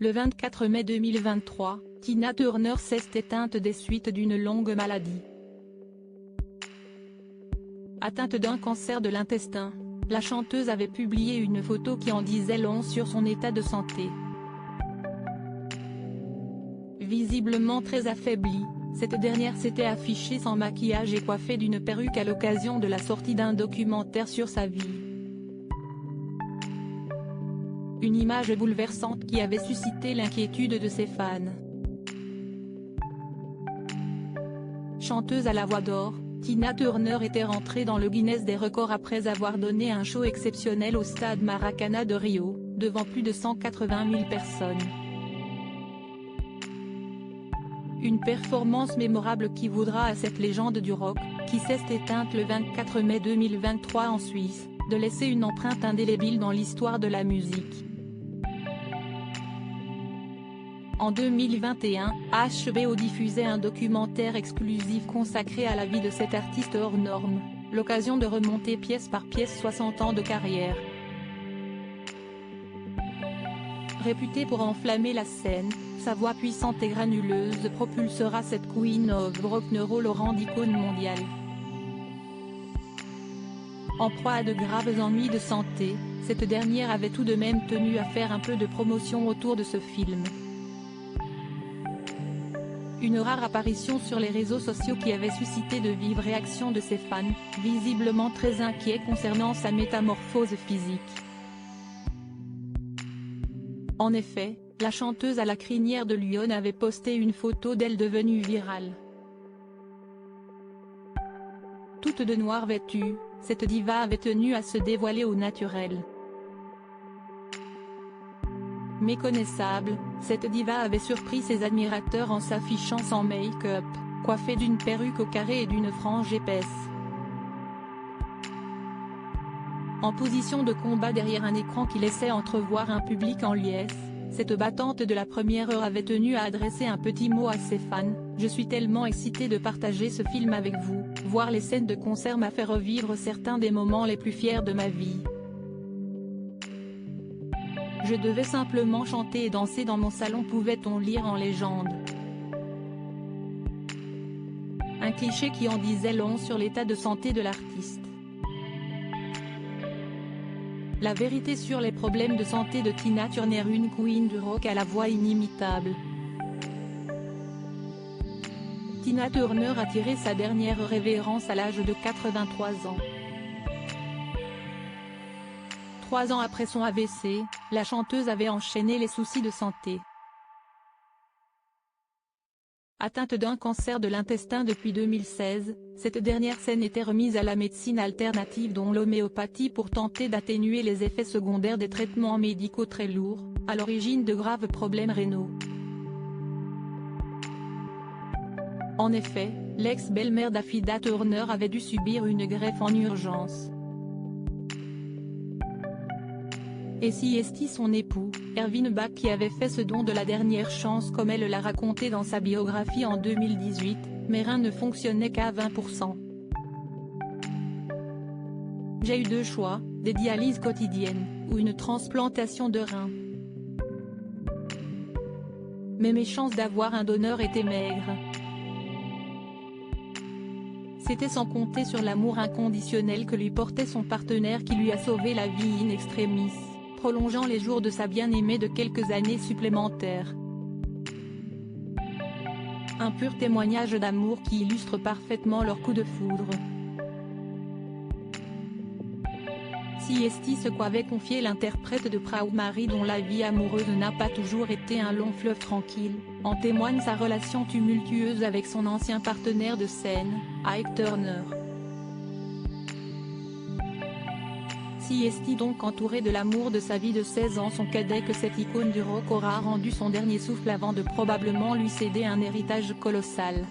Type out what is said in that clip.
Le 24 mai 2023, Tina Turner s'est éteinte des suites d'une longue maladie. Atteinte d'un cancer de l'intestin, la chanteuse avait publié une photo qui en disait long sur son état de santé. Visiblement très affaiblie, cette dernière s'était affichée sans maquillage et coiffée d'une perruque à l'occasion de la sortie d'un documentaire sur sa vie. Une image bouleversante qui avait suscité l'inquiétude de ses fans. Chanteuse à la voix d'or, Tina Turner était rentrée dans le Guinness des records après avoir donné un show exceptionnel au stade Maracana de Rio, devant plus de 180 000 personnes. Une performance mémorable qui vaudra à cette légende du rock, qui s'est éteinte le 24 mai 2023 en Suisse, de laisser une empreinte indélébile dans l'histoire de la musique. En 2021, HBO diffusait un documentaire exclusif consacré à la vie de cet artiste hors norme, l'occasion de remonter pièce par pièce 60 ans de carrière. Réputée pour enflammer la scène, sa voix puissante et granuleuse propulsera cette Queen of Rock'n'Roll au rang d'icône mondiale. En proie à de graves ennuis de santé, cette dernière avait tout de même tenu à faire un peu de promotion autour de ce film. Une rare apparition sur les réseaux sociaux qui avait suscité de vives réactions de ses fans, visiblement très inquiets concernant sa métamorphose physique. En effet, la chanteuse à la crinière de lion avait posté une photo d'elle devenue virale. Toute de noir vêtue, cette diva avait tenu à se dévoiler au naturel. Méconnaissable, cette diva avait surpris ses admirateurs en s'affichant sans make-up, coiffée d'une perruque au carré et d'une frange épaisse. En position de combat derrière un écran qui laissait entrevoir un public en liesse, cette battante de la première heure avait tenu à adresser un petit mot à ses fans: « Je suis tellement excitée de partager ce film avec vous, voir les scènes de concert m'a fait revivre certains des moments les plus fiers de ma vie. Je devais simplement chanter et danser dans mon salon », pouvait-on lire en légende. Un cliché qui en disait long sur l'état de santé de l'artiste. La vérité sur les problèmes de santé de Tina Turner, une queen du rock à la voix inimitable. Tina Turner a tiré sa dernière révérence à l'âge de 83 ans. 3 ans après son AVC, la chanteuse avait enchaîné les soucis de santé. Atteinte d'un cancer de l'intestin depuis 2016, cette dernière s'en était remise à la médecine alternative dont l'homéopathie pour tenter d'atténuer les effets secondaires des traitements médicaux très lourds, à l'origine de graves problèmes rénaux. En effet, l'ex-belle-mère d'Afida Turner avait dû subir une greffe en urgence. Et si est son époux, Ervin Bach, qui avait fait ce don de la dernière chance comme elle l'a raconté dans sa biographie en 2018, mes reins ne fonctionnaient qu'à 20%. J'ai eu 2 choix, des dialyses quotidiennes, ou une transplantation de reins. Mais mes chances d'avoir un donneur étaient maigres. C'était sans compter sur l'amour inconditionnel que lui portait son partenaire qui lui a sauvé la vie in extremis, prolongeant les jours de sa bien-aimée de quelques années supplémentaires. Un pur témoignage d'amour qui illustre parfaitement leur coup de foudre. Si ce qu'avait confié l'interprète de Proud Mary, dont la vie amoureuse n'a pas toujours été un long fleuve tranquille, en témoigne sa relation tumultueuse avec son ancien partenaire de scène, Ike Turner. Si donc entouré de l'amour de sa vie de 16 ans, son cadet, que cette icône du rock aura rendu son dernier souffle avant de probablement lui céder un héritage colossal.